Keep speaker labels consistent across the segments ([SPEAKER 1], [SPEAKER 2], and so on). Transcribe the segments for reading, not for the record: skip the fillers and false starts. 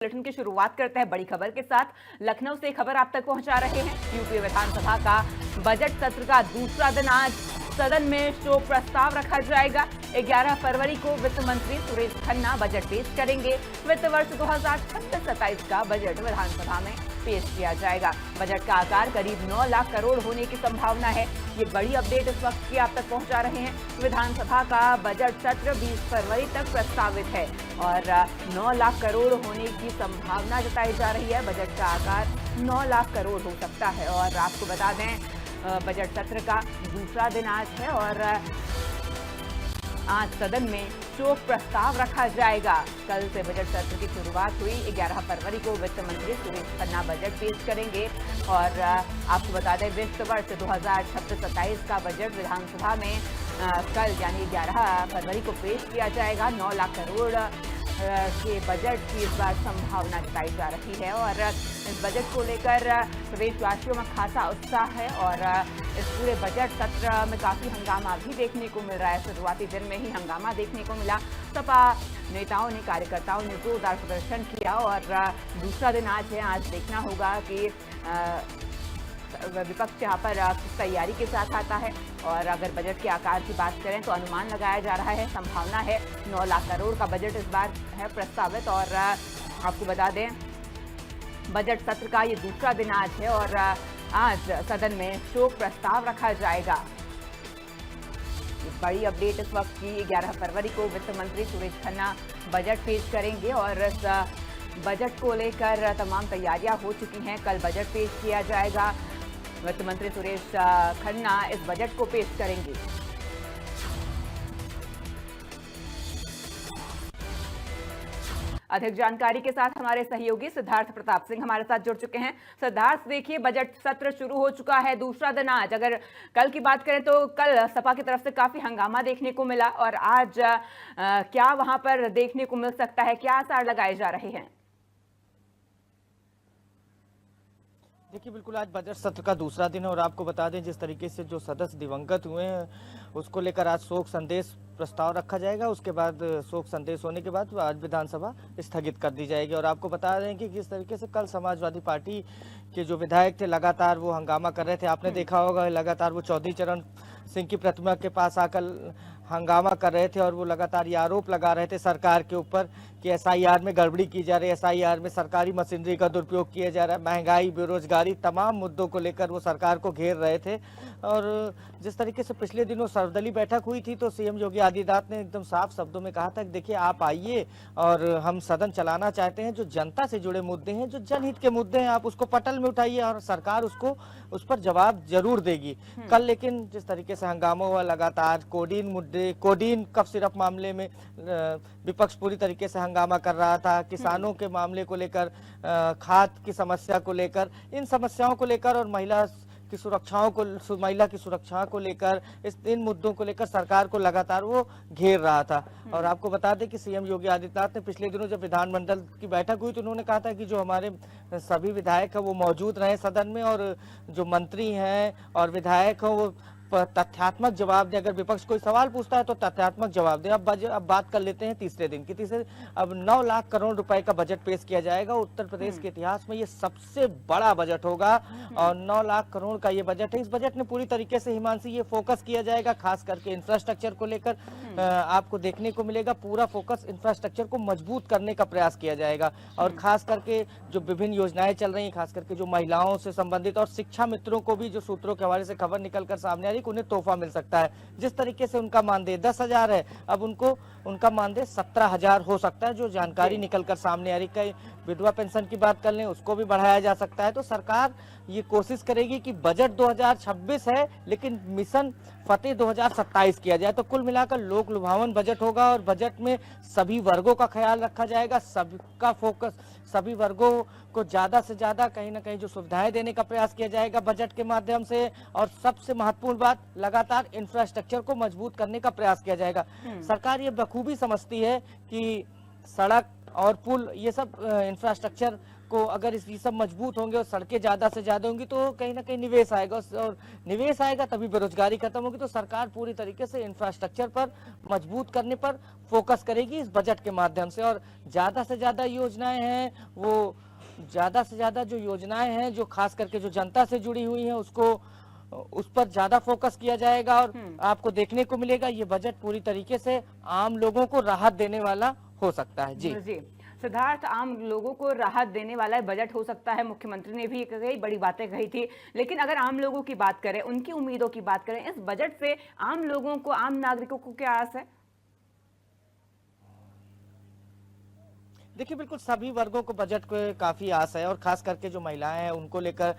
[SPEAKER 1] Bulletin की शुरुआत करते हैं बड़ी खबर के साथ। लखनऊ से खबर आप तक पहुंचा रहे हैं। यूपी विधानसभा का बजट सत्र का दूसरा दिन आज सदन में शोक प्रस्ताव रखा जाएगा। 11 फरवरी को वित्त मंत्री सुरेश खन्ना बजट पेश करेंगे। वित्त वर्ष 2026-27 का बजट विधानसभा में पेश किया जाएगा। बजट का आकार करीब 9 लाख करोड़ होने की संभावना है। ये बड़ी अपडेट इस वक्त की आप तक पहुंचा रहे हैं। विधानसभा का बजट सत्र 20 फरवरी तक प्रस्तावित है और 9 लाख करोड़ होने की संभावना जताई जा रही है। बजट का आकार 9 लाख करोड़ हो सकता है। और आपको बता दें बजट सत्र का दूसरा दिन आज है और आज सदन में शोक प्रस्ताव रखा जाएगा। कल से बजट सत्र की शुरुआत हुई। 11 फरवरी को वित्त मंत्री सुरेश खन्ना बजट पेश करेंगे और आपको बता दें वित्त वर्ष 2026-27 का बजट विधानसभा में कल यानी 11 फरवरी को पेश किया जाएगा। 9 लाख करोड़ के बजट की इस बार संभावना जताई जा रही है और इस बजट को लेकर प्रदेशवासियों में खासा उत्साह है और इस पूरे बजट सत्र में काफी हंगामा भी देखने को मिल रहा है। शुरुआती दिन में ही हंगामा देखने को मिला। सपा नेताओं ने, कार्यकर्ताओं ने जोरदार प्रदर्शन किया और दूसरा दिन आज है। आज देखना होगा कि विपक्ष यहाँ पर तैयारी के साथ आता है और अगर बजट के आकार की बात करें तो अनुमान लगाया जा रहा है, संभावना है 9 लाख करोड़ का बजट इस बार है प्रस्तावित। और आपको बता दें बजट सत्र का ये दूसरा दिन आज है और आज सदन में शोक प्रस्ताव रखा जाएगा। बड़ी अपडेट इस वक्त की। 11 फरवरी को वित्त मंत्री सुरेश खन्ना बजट पेश करेंगे और इस बजट को लेकर तमाम तैयारियां हो चुकी हैं। कल बजट पेश किया जाएगा। वित्त मंत्री सुरेश खन्ना इस बजट को पेश करेंगे। अधिक जानकारी के साथ हमारे सहयोगी सिद्धार्थ प्रताप सिंह हमारे साथ जुड़ चुके हैं। सिद्धार्थ, देखिए बजट सत्र शुरू हो चुका है, दूसरा दिन आज। अगर कल की बात करें तो कल सपा की तरफ से काफी हंगामा देखने को मिला और आज क्या वहां पर देखने को मिल सकता है, क्या आसार लगाए जा रहे हैं?
[SPEAKER 2] देखिए बिल्कुल आज बजट सत्र का दूसरा दिन है और आपको बता दें जिस तरीके से जो सदस्य दिवंगत हुए हैं उसको लेकर आज शोक संदेश प्रस्ताव रखा जाएगा। उसके बाद शोक संदेश होने के बाद आज विधानसभा स्थगित कर दी जाएगी। और आपको बता दें कि किस तरीके से कल समाजवादी पार्टी के जो विधायक थे लगातार वो हंगामा कर रहे थे। आपने देखा होगा लगातार वो चौधरी चरण सिंह की प्रतिमा के पास आकर हंगामा कर रहे थे और वो लगातार ये आरोप लगा रहे थे सरकार के ऊपर कि एसआईआर में गड़बड़ी की जा रही है, एसआईआर में सरकारी मशीनरी का दुरुपयोग किया जा रहा है, महंगाई, बेरोजगारी, तमाम मुद्दों को लेकर वो सरकार को घेर रहे थे। और जिस तरीके से पिछले दिनों सर्वदलीय बैठक हुई थी तो सीएम योगी आदित्यनाथ ने एकदम साफ शब्दों में कहा था कि देखिए आप आइए और हम सदन चलाना चाहते हैं। जो जनता से जुड़े मुद्दे हैं, जो जनहित के मुद्दे हैं, आप उसको पटल में उठाइए और सरकार उसको उस पर जवाब जरूर देगी। कल लेकिन जिस तरीके से हंगामा हुआ लगातार कोडीन मुद्दे, कोडीन कफ सिरप मामले में विपक्ष पूरी तरीके से हंगामा कर रहा था, किसानों के मामले को लेकर, खाद की समस्या को लेकर, इन समस्याओं को लेकर और महिला की सुरक्षा को लेकर, इन मुद्दों को लेकर सरकार को लगातार वो घेर रहा था। और आपको बता दें कि सीएम योगी आदित्यनाथ ने पिछले दिनों जब विधानमंडल की बैठक हुई तो उन्होंने कहा था कि जो हमारे सभी विधायक है वो मौजूद रहे सदन में और जो मंत्री हैं और विधायक हैं वो तथ्यात्मक जवाब दे। अगर विपक्ष कोई सवाल पूछता है तो तथ्यात्मक जवाब दे। अब बात कर लेते हैं तीसरे दिन की। अब 9 लाख करोड़ रुपए का बजट पेश किया जाएगा। उत्तर प्रदेश के इतिहास में ये सबसे बड़ा बजट होगा और 9 लाख करोड़ का ये बजट है। इस बजट में पूरी तरीके से हिमांशी ये फोकस किया जाएगा खास करके इंफ्रास्ट्रक्चर को लेकर। आपको देखने को मिलेगा पूरा फोकस इंफ्रास्ट्रक्चर को मजबूत करने का प्रयास किया जाएगा और खास करके जो विभिन्न योजनाएं चल रही हैं, खास करके जो महिलाओं से संबंधित और शिक्षा मित्रों को भी जो सूत्रों के हवाले से खबर निकल कर सामने आ रही उन्हें तोहफा मिल सकता है। जिस तरीके से उनका मानदेय 10,000 है, अब उनका मानदेय 17,000 हो सकता है, जो जानकारी निकलकर सामने आ रही। कई विधवा पेंशन की बात कर लें उसको भी बढ़ाया जा सकता है। तो सरकार ये कोशिश करेगी कि बजट 2026 है लेकिन मिशन फतेह 2027 किया जाए। तो कुल मिलाकर लोक लुभावन बजट होगा और बजट में सभी वर्गों का ख्याल रखा जाएगा, सबका फोकस, सभी वर्गों को ज्यादा से ज्यादा कहीं ना कहीं जो सुविधाएं देने का प्रयास किया जाएगा बजट के माध्यम से। और सबसे महत्वपूर्ण बात, लगातार इंफ्रास्ट्रक्चर को मजबूत करने का प्रयास किया जाएगा। सरकार ये बखूबी समझती है कि सड़क और पुल ये सब इंफ्रास्ट्रक्चर को अगर ये सब मजबूत होंगे और सड़कें ज्यादा से ज्यादा होंगी तो कहीं ना कहीं निवेश आएगा, और निवेश आएगा तभी बेरोजगारी खत्म होगी। तो सरकार पूरी तरीके से इंफ्रास्ट्रक्चर पर मजबूत करने पर फोकस करेगी इस बजट के माध्यम से। और ज्यादा से ज्यादा योजनाएं हैं, वो ज्यादा से ज्यादा जो योजनाएं हैं जो खास करके जो जनता से जुड़ी हुई हैं उसको उस पर ज्यादा फोकस किया जाएगा। और आपको देखने को मिलेगा ये बजट पूरी तरीके से आम लोगों को राहत देने वाला हो सकता है। जी
[SPEAKER 1] जी सिद्धार्थ, आम लोगों को राहत देने वाला बजट हो सकता है। मुख्यमंत्री ने भी कई बड़ी बातें कही थी, लेकिन अगर आम लोगों की बात करें, उनकी उम्मीदों की बात करें, इस बजट से आम लोगों को, आम नागरिकों को क्या आस है?
[SPEAKER 2] देखिए, बिल्कुल सभी वर्गों को बजट को काफी आस है, और खास करके जो महिलाएं हैं उनको लेकर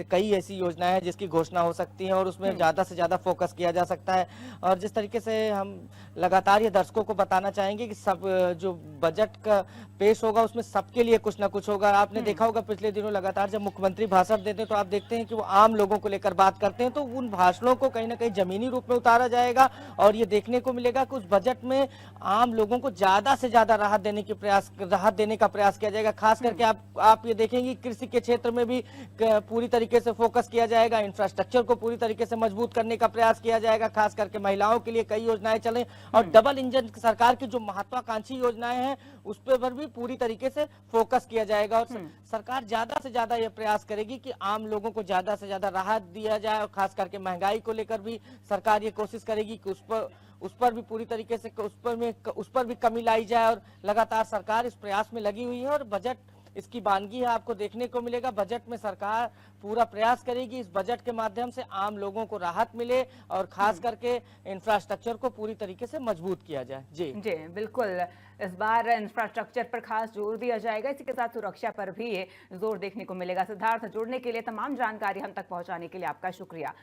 [SPEAKER 2] कई ऐसी योजनाएं हैं जिसकी घोषणा हो सकती है और उसमें ज्यादा से ज्यादा फोकस किया जा सकता है। और जिस तरीके से हम लगातार ये दर्शकों को बताना चाहेंगे कि सब जो बजट का पेश होगा उसमें सबके लिए कुछ ना कुछ होगा। आपने देखा होगा पिछले दिनों लगातार जब मुख्यमंत्री भाषण देते हैं तो आप देखते हैं कि वो आम लोगों को लेकर बात करते हैं, तो उन भाषणों को कहीं ना कहीं जमीनी रूप में उतारा जाएगा और ये देखने को मिलेगा कि उस बजट में आम लोगों को ज्यादा से ज्यादा राहत देने का प्रयास किया जाएगा। खास करके आप ये देखेंगे कृषि के क्षेत्र में भी पूरी तरीके से फोकस किया जाएगा, इंफ्रास्ट्रक्चर को पूरी तरीके से मजबूत करने का प्रयास किया जाएगा। खास करके महिलाओं के लिए कई योजनाएं चले, और डबल इंजन सरकार की जो महत्वाकांक्षी योजनाएं हैं उस पर भी पूरी तरीके से फोकस किया जाएगा। और सरकार ज्यादा से ज्यादा ये प्रयास करेगी कि आम लोगों को ज्यादा से ज्यादा राहत दिया जाए, और खास करके महंगाई को लेकर भी सरकार ये कोशिश करेगी कि उस पर भी पूरी तरीके से उस पर भी कमी लाई जाए। और लगातार सरकार इस प्रयास में लगी हुई है और बजट इसकी बानगी है, आपको देखने को मिलेगा। बजट में सरकार पूरा प्रयास करेगी इस बजट के माध्यम से आम लोगों को राहत मिले और खास करके इंफ्रास्ट्रक्चर को पूरी तरीके से मजबूत किया जाए। जी
[SPEAKER 1] बिल्कुल, इस बार इंफ्रास्ट्रक्चर पर खास जोर दिया जाएगा, इसी के साथ सुरक्षा पर भी जोर देखने को मिलेगा। सिद्धार्थ, जुड़ने के लिए, तमाम जानकारी हम तक पहुंचाने के लिए आपका शुक्रिया।